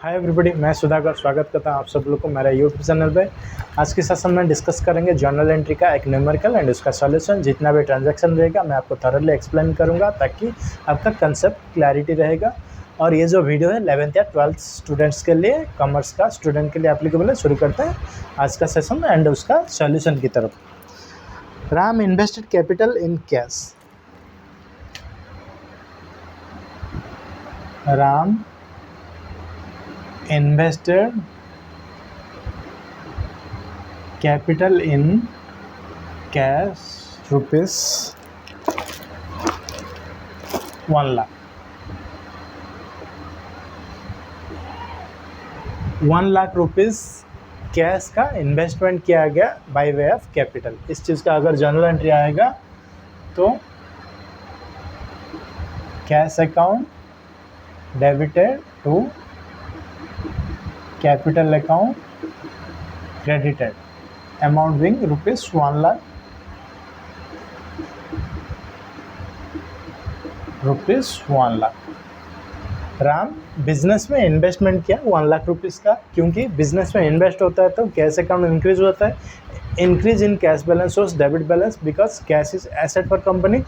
Hi everybody, मैं सुधाकर स्वागत करता हूं आप सब लोग को मेरा यूट्यूब चैनल पे। आज के सेशन में डिस्कस करेंगे जर्नल एंट्री का एक न्यूमेरिकल एंड उसका सॉल्यूशन। जितना भी ट्रांजैक्शन रहेगा मैं आपको थॉरली एक्सप्लेन करूंगा ताकि आपका कंसेप्ट क्लैरिटी रहेगा। और ये जो वीडियो है 11th या 12th स्टूडेंट्स के लिए, कॉमर्स का स्टूडेंट के लिए एप्लीकेबल है। शुरू करते हैं आज का सेशन एंड उसका सॉल्यूशन की तरफ। Ram invested capital in cash. Ram invested capital in cash rupees 1 lakh। 1 lakh rupees cash का इन्वेस्टमेंट किया गया बाय वे ऑफ कैपिटल। इस चीज़ का अगर जर्नल एंट्री आएगा तो cash account debited to capital account credited, amount being rupees 1 lakh, rupees 1 lakh. Ram business में investment किया 1 लाख रुपीस का। क्योंकि बिजनेस में इन्वेस्ट होता है तो कैश अकाउंट इंक्रीज होता है। Increase in cash balance shows debit balance because cash is asset for company.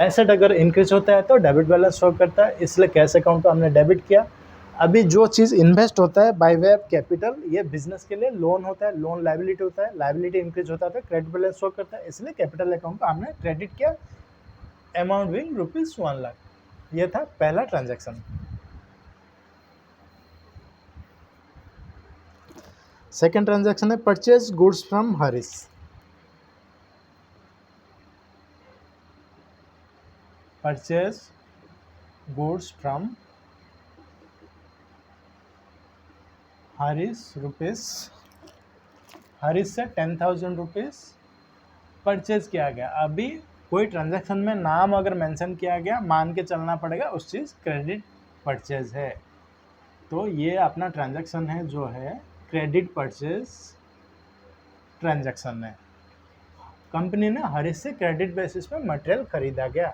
Asset अगर इंक्रीज होता है तो डेबिट बैलेंस शो करता है, इसलिए कैश अकाउंट को हमने डेबिट किया। अभी जो चीज़ इन्वेस्ट होता है बाय वे ऑफ कैपिटल, ये बिजनेस के लिए लोन होता है, लोन लायबिलिटी होता है, लायबिलिटी इंक्रीज होता है तो क्रेडिट बैलेंस शो करता है, इसलिए कैपिटल अकाउंट को हमने क्रेडिट किया, अमाउंट बिंग रुपीस 1 लाख। ये था पहला ट्रांजैक्शन। सेकेंड ट्रांजैक्शन है purchase goods from Harish. Purchase goods from Harish rupees, Harish से 10,000 रुपीज़ परचेज किया गया। अभी कोई ट्रांजैक्शन में नाम अगर मेंशन किया गया, मान के चलना पड़ेगा उस चीज़ क्रेडिट परचेज है। तो ये अपना ट्रांजैक्शन है जो है क्रेडिट परचेज ट्रांजैक्शन है। कंपनी ने हरीश से क्रेडिट बेसिस पे मटेरियल खरीदा गया।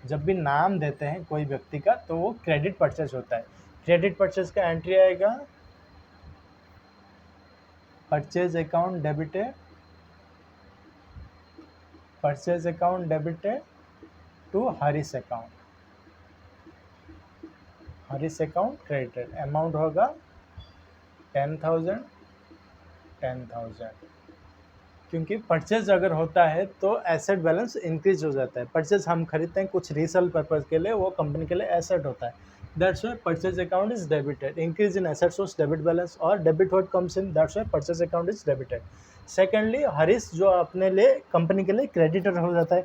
जब भी नाम देते हैं कोई व्यक्ति का तो वो क्रेडिट परचेज होता है। क्रेडिट परचेज का एंट्री आएगा purchase account debited, purchase account debited to Harish account, Harish account credited, amount होगा 10,000। क्योंकि परचेज अगर होता है तो एसेट बैलेंस इंक्रीज हो जाता है। परचेज हम खरीदते हैं कुछ रीसेल पर्पज के लिए, वो कंपनी के लिए एसेट होता है। That's why purchase account is debited. Increase in asset सोर्स डेबिट बैलेंस और debit what comes in, that's why purchase account is debited. Secondly Harish जो अपने लिए कंपनी के लिए क्रेडिटर हो जाता है।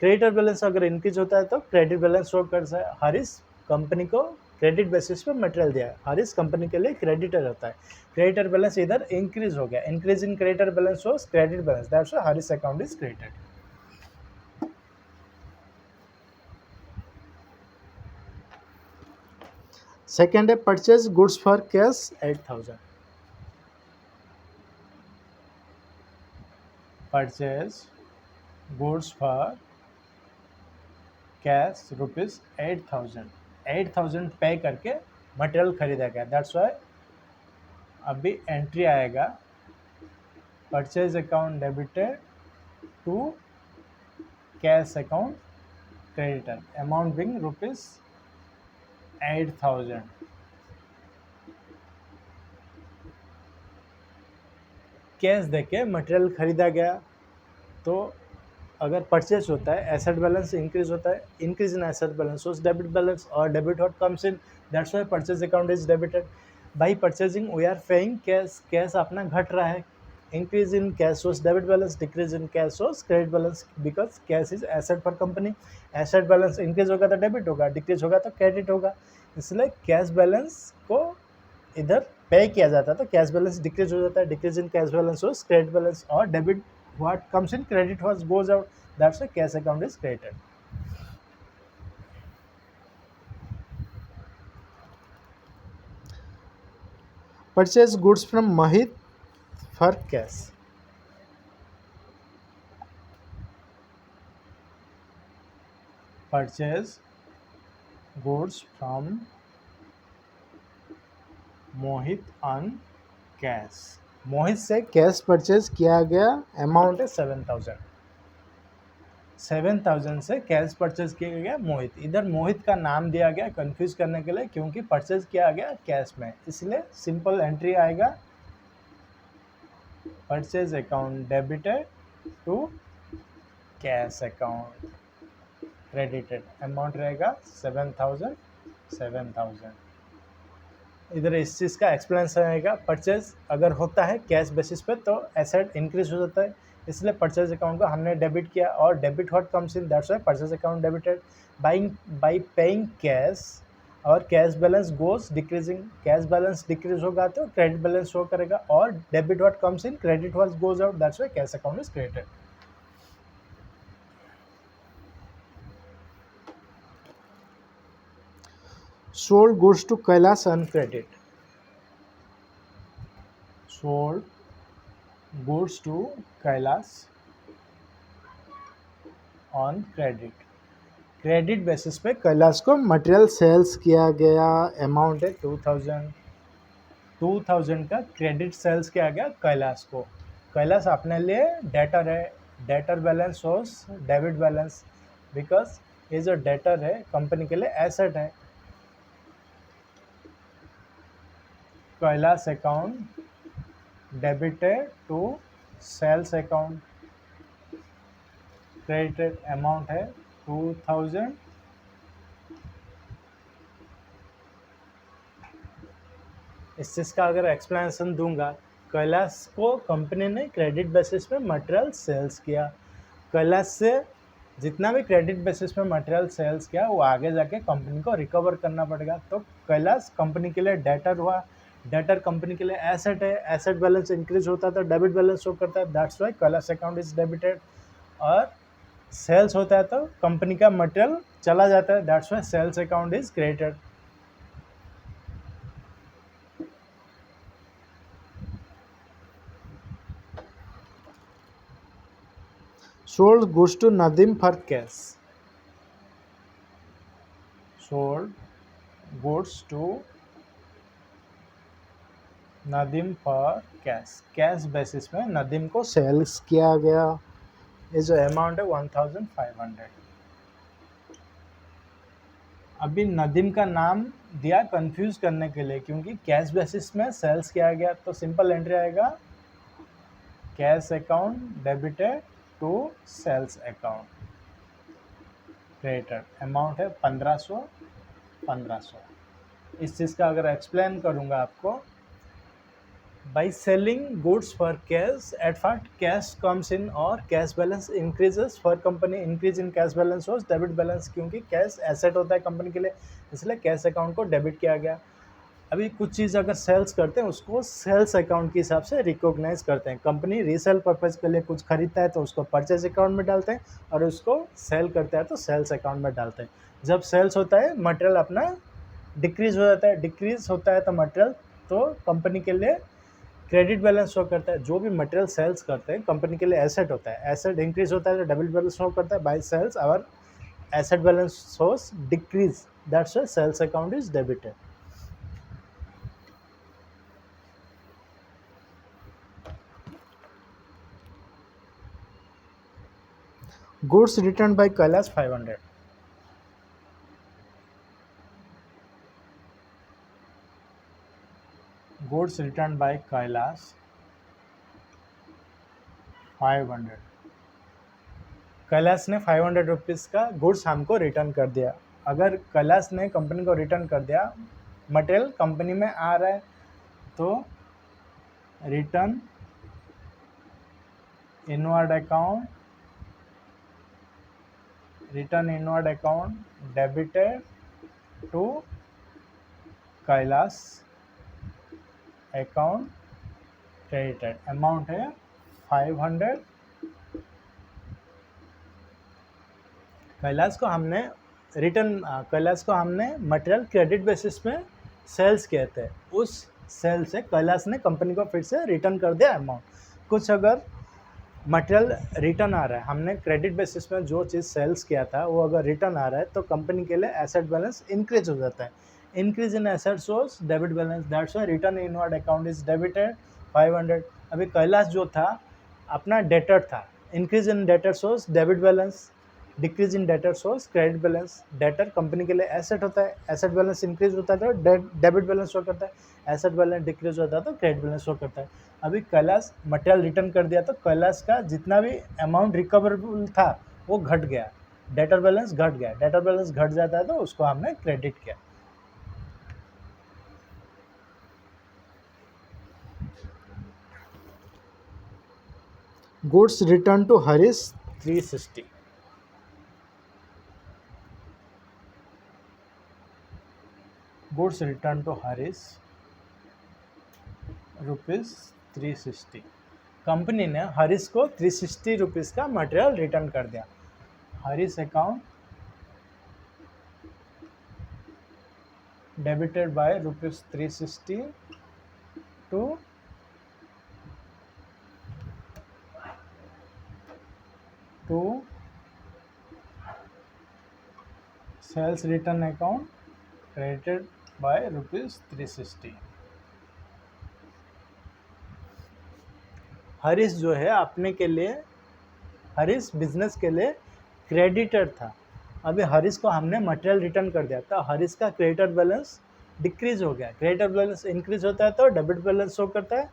क्रेडिटर बैलेंस अगर इंक्रीज होता है तो क्रेडिट बैलेंस शो करता है। हरीश कंपनी को क्रेडिट बेसिस पे मटेरियल दिया है, हरीश कंपनी के लिए क्रेडिटर होता है। क्रेडिटर बैलेंस इधर इंक्रीज हो गया, increase in creditor balance shows credit balance, that's why Harish account is credited. Second है purchase goods for cash 8,000। Purchase goods for cash rupees 8,000। 8,000 पे करके मटेरियल खरीदा गया। दैट्स व्हाई अभी एंट्री आएगा purchase account debited to cash account creditor, amount being rupees 8,000। Cash देके मटेरियल खरीदा गया तो अगर परचेज होता है एसेट बैलेंस इंक्रीज होता है, increase in asset balance shows debit balance और debit what comes in, that's why purchase account is debited. By purchasing we are paying cash, cash अपना घट रहा है। Increase in cash source debit balance, decrease in cash source credit balance because cash is asset for company. Asset balance increase होगा तो debit होगा, decrease होगा तो credit होगा, इसलिए कैश बैलेंस को इधर पे किया जाता है तो कैश बैलेंस डिक्रीज हो जाता है। Decrease in cash balance shows credit balance और debit what comes in credit what goes out, that's why cash account is credited. Purchase goods from Mohit for cash. Purchase goods from Mohit on cash, Mohit से cash purchase किया गया, amount है 7,000। 7,000 से cash purchase किया गया मोहित। इधर मोहित का नाम दिया गया कंफ्यूज करने के लिए, क्योंकि परचेज किया गया कैश में, इसलिए सिंपल एंट्री आएगा purchase account debited to cash account credited, amount रहेगा 7,000। 7,000 इधर इस चीज़ का एक्सप्लेनेशन रहेगा। परचेज अगर होता है कैश बेसिस पे तो एसेट इंक्रीज हो जाता है, इसलिए परचेज अकाउंट को हमने डेबिट किया, और debit what comes in, that's why purchase account debited. By paying cash और cash balance goes decreasing, cash balance decrease होगा तो क्रेडिट बैलेंस शो करेगा, और debit what comes in, credit what goes out, that's why cash account is created. Sold goods to Kailash on credit. Sold goods to Kailash on credit. Credit basis पे कैलाश को material sales किया गया, amount है 2,000। 2,000 का credit sales किया गया कैलाश को। कैलाश अपने लिए डेटर है, debtor balance has debit balance, because ये जो डेटर है कंपनी के लिए एसेट है। Kailash account debited to sales account credited, amount है 2,000। इस चीज़ का अगर एक्सप्लेनेशन दूंगा, कैलाश को कंपनी ने क्रेडिट बेसिस पे मटेरियल सेल्स किया। कैलाश से जितना भी क्रेडिट बेसिस पे मटेरियल सेल्स किया वो आगे जाके कंपनी को रिकवर करना पड़ेगा, तो कैलाश कंपनी के लिए डेटर हुआ, डेटर कंपनी के लिए एसेट है, एसेट बैलेंस इंक्रीज होता है तो डेबिट बैलेंस शो करता है, that's why Kailash account is debited. और सेल्स होता है तो कंपनी का मटेरियल चला जाता है, that's why sales account is created. Sold goods to Nadim for cash. Sold goods to Nadim for cash, cash basis में नदीम को सेल्स किया गया। ये जो अमाउंट है 1,500। अभी नदीम का नाम दिया कंफ्यूज करने के लिए, क्योंकि कैश बेसिस में सेल्स किया गया, तो सिंपल एंट्री आएगा cash account debited to sales account credited, amount है 1,500। 1,500 इस चीज़ का अगर एक्सप्लेन करूँगा आपको, by selling goods for cash, at first cash comes in or cash balance increases for company, increase in cash balance was debit balance, क्योंकि cash asset होता है company के लिए, इसलिए कैश अकाउंट को डेबिट किया गया। अभी कुछ चीज़ अगर सेल्स करते हैं उसको सेल्स अकाउंट के हिसाब से रिकॉग्नाइज करते हैं। कंपनी रीसेल पर्पज़ के लिए कुछ खरीदता है तो उसको परचेज अकाउंट में डालते हैं, और उसको सेल करता है तो सेल्स अकाउंट में डालते हैं। जब सेल्स होता है मटेरियल अपना डिक्रीज हो जाता है, डिक्रीज होता है तो मटेरियल, तो कंपनी के लिए क्रेडिट बैलेंस शो करता है। जो भी मटेरियल सेल्स करते हैं कंपनी के लिए एसेट होता है, एसेट इंक्रीज होता है तो डेबिट बैलेंस शो करता है, by sales our asset balance shows decrease, that's why sales account is debited. Goods return by Kailash 500। Goods return by Kailash 500। Kailash ने 500 रुपीज़ का गुड्स हमको रिटर्न कर दिया। अगर कैलाश ने कंपनी को रिटर्न कर दिया, मटेरियल कंपनी में आ रहा है, तो return inward account, return inward account debited to Kailash account credited, amount है 500। कैलाश को हमने मटेरियल क्रेडिट बेसिस में सेल्स किए थे, उस सेल से कैलाश ने कंपनी को फिर से रिटर्न कर दिया अमाउंट। कुछ अगर मटेरियल रिटर्न आ रहा है, हमने क्रेडिट बेसिस में जो चीज़ सेल्स किया था वो अगर रिटर्न आ रहा है तो कंपनी के लिए एसेट बैलेंस इंक्रीज हो जाता है। इंक्रीज इन एसेट सोर्स debit balance, that's why return inward account is debited 500। अभी कैलाश जो था अपना डेटर था, increase in debtor source debit balance, decrease in debtor source credit balance. Debtor company के लिए एसेट होता है, एसेट बैलेंस इंक्रीज होता है तो डेबिट बैलेंस शो करता है, एसेट बैलेंस डिक्रीज होता है तो क्रेडिट बैलेंस शो करता है। अभी कैलाश मटेरियल रिटर्न कर दिया तो कैलाश का जितना भी अमाउंट रिकवरेबल था वो घट गया, डेटर बैलेंस घट गया, डेटर बैलेंस घट जाता है तो उसको हमने क्रेडिट किया। Goods return to Harish 360, goods return to Harish ₹360। Company ने हरीश को 360 रुपीज़ का मटेरियल रिटर्न कर दिया। Harish account debited by ₹360 to sales return account credited by ₹360। Harish जो है अपने के लिए, हरीश बिजनेस के लिए क्रेडिटर था। अभी हरीश को हमने मटेरियल रिटर्न कर दिया तो हरीश का क्रेडिटर बैलेंस डिक्रीज हो गया। क्रेडिटर बैलेंस इंक्रीज होता है तो डेबिट बैलेंस शो करता है,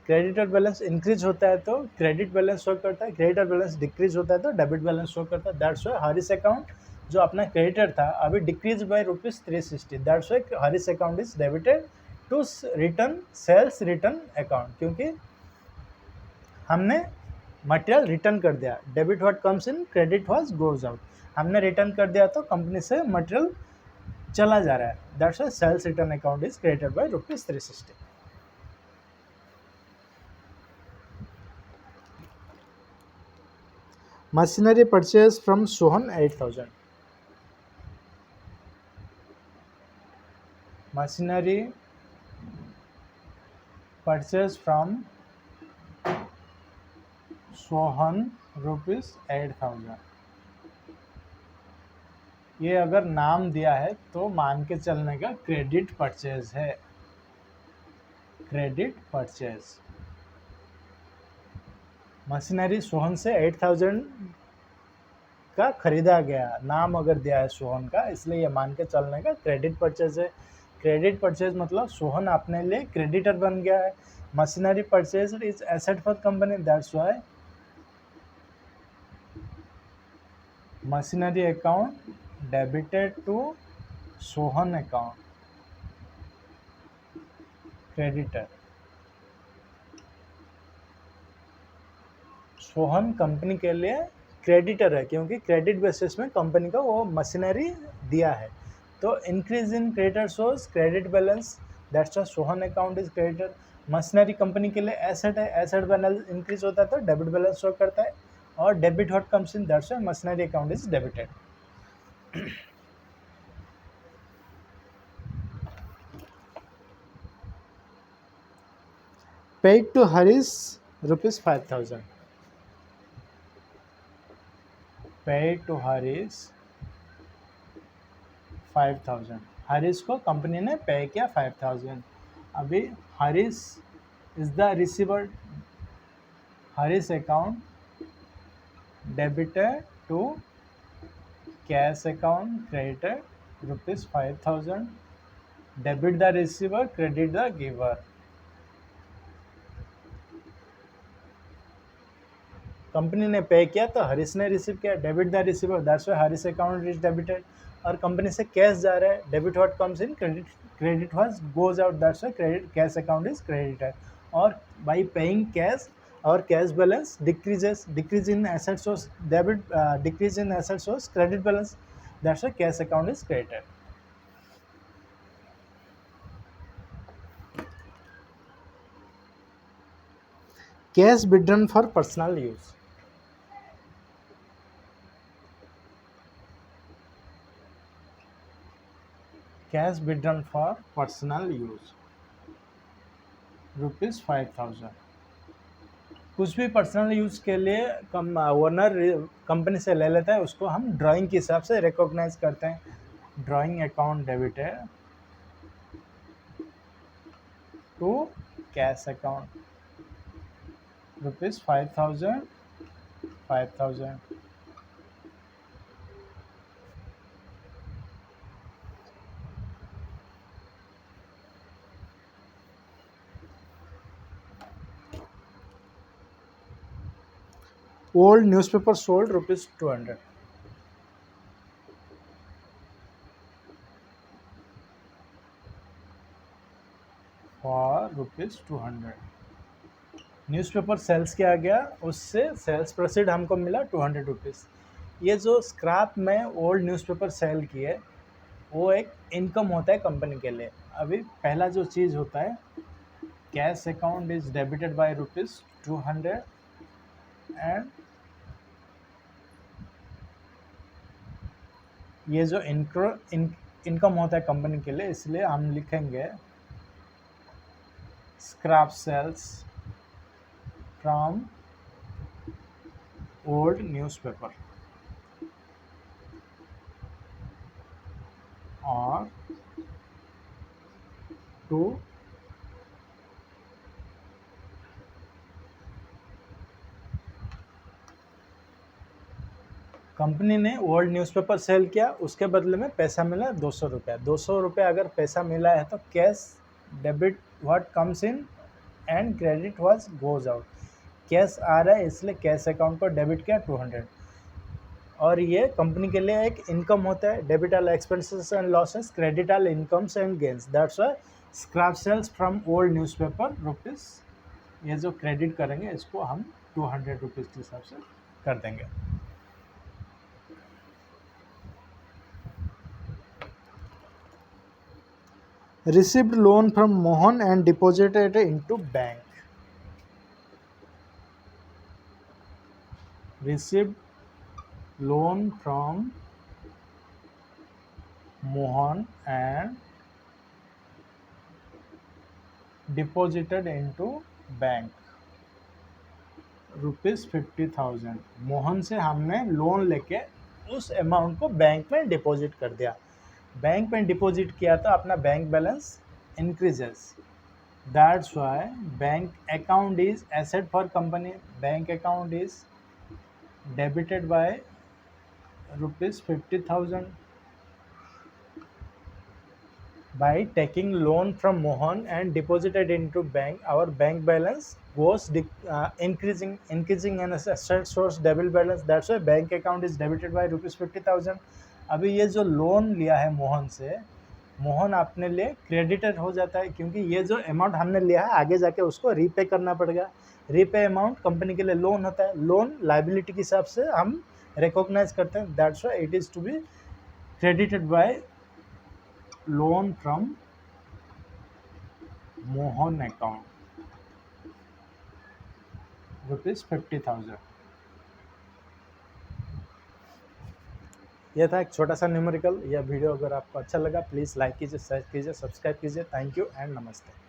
क्रेडिटर बैलेंस इंक्रीज होता है तो क्रेडिट बैलेंस शो करता है, क्रेडिटर बैलेंस डिक्रीज होता है तो डेबिट बैलेंस शो करता है। दैट्स वाई हरीश अकाउंट जो अपना क्रेडिटर था अभी decrease by ₹360, that's why Harish account is debited to return sales return account, क्योंकि हमने मटेरियल रिटर्न कर दिया। Debit what comes in, credit what goes out. हमने रिटर्न कर दिया तो कंपनी से मटेरियल चला जा रहा है, that's why sales return account is credited by ₹360। Machinery purchase from Sohan 8,000. Machinery purchase from Sohan ₹8,000। ये अगर नाम दिया है तो मान के चलने का क्रेडिट परचेज है, क्रेडिट परचेज। मशीनरी सोहन से 8,000 का खरीदा गया, नाम अगर दिया है सोहन का, इसलिए ये मान के चलने का क्रेडिट परचेज है। क्रेडिट परचेज मतलब सोहन अपने लिए क्रेडिटर बन गया है। Machinery purchase is asset for company, that's why machinery account debited to Sohan account creditor. Sohan company के लिए क्रेडिटर है क्योंकि क्रेडिट बेसिस में कंपनी को वो मशीनरी दिया है। तो increase in creditor source credit balance, that's why Sohan account is creditor. Machinery company के लिए एसेट है, एसेट बैलेंस इंक्रीज होता है तो डेबिट बैलेंस शो करता है, और debit what comes in, that's why machinery account is debited. Paid to Harish ₹5,000। Paid to Harish 5,000। Harish को कंपनी ने पे किया 5,000। अभी Harish is the receiver, Harish account debited to cash account credited ₹5,000, debit the receiver credit the giver. Company ने pay किया तो हरीश ने receive किया, debit the receiver, that's why Harish account is debited. और कंपनी से कैश जा रहा है, debit what comes in, credit what goes out, that's why credit cash account is credited. और बाई पेइंग कैश और cash balance decreases, decrease in asset सोर्स debit, decrease in asset source credit balance, that's why cash account is credited. Cash withdrawn for personal use. Cash withdrawn for personal use ₹5,000। कुछ भी personal use के लिए owner company से ले लेता है, उसको हम ड्राइंग के हिसाब से रिकॉग्नाइज करते हैं। Drawing account debited to cash account ₹5,000 5,000. Old newspaper sold ₹200. For ₹200. Newspaper sales किया गया, उससे सेल्स प्रोसीड हमको मिला ₹200. ये जो स्क्रैप में ओल्ड न्यूज़पेपर सेल किए वो एक इनकम होता है कंपनी के लिए. अभी पहला जो चीज़ होता है, cash account is debited bye ₹200 and ये जो इनकम होता है कंपनी के लिए, इसलिए हम लिखेंगे scrap sales from old newspaper और टू कंपनी ने ओल्ड न्यूज़पेपर सेल किया, उसके बदले में पैसा मिला ₹200. ₹200 अगर पैसा मिला है तो cash debit what comes in and credit what goes out. Cash आ रहा है इसलिए कैश अकाउंट को डेबिट किया 200. और ये कंपनी के लिए एक इनकम होता है. Debit all expenses and losses, credit all incomes and gains. That's why scrap sales from old newspaper rupees, ये जो क्रेडिट करेंगे इसको हम ₹200 के हिसाब से कर देंगे. Received loan from Mohan and deposited it into bank. Received loan from Mohan and deposited into bank. ₹50,000. Mohan से हमने लोन लेके उस अमाउंट को बैंक में डिपॉजिट कर दिया. बैंक में डिपॉजिट किया तो अपना bank balance increases. That's why bank account is asset for company. Bank account is debited bye ₹50,000. By taking loan from Mohan and deposited into bank, our bank balance goes increasing and asset source debit balance. That's why bank account is debited by ₹50,000. अभी ये जो loan लिया है मोहन से, मोहन अपने लिए credited हो जाता है, क्योंकि ये जो अमाउंट हमने लिया है आगे जाके उसको रीपे करना पड़ेगा. रीपे अमाउंट कंपनी के लिए लोन होता है. लोन लाइबिलिटी के हिसाब से हम रिकॉग्नाइज करते हैं. That's why it is to be credited by loan from Mohan account ₹50,000. यह था एक छोटा सा न्यूमेरिकल. यह वीडियो अगर आपको अच्छा लगा प्लीज़ लाइक कीजिए, शेयर कीजिए, सब्सक्राइब कीजिए. थैंक यू एंड नमस्ते.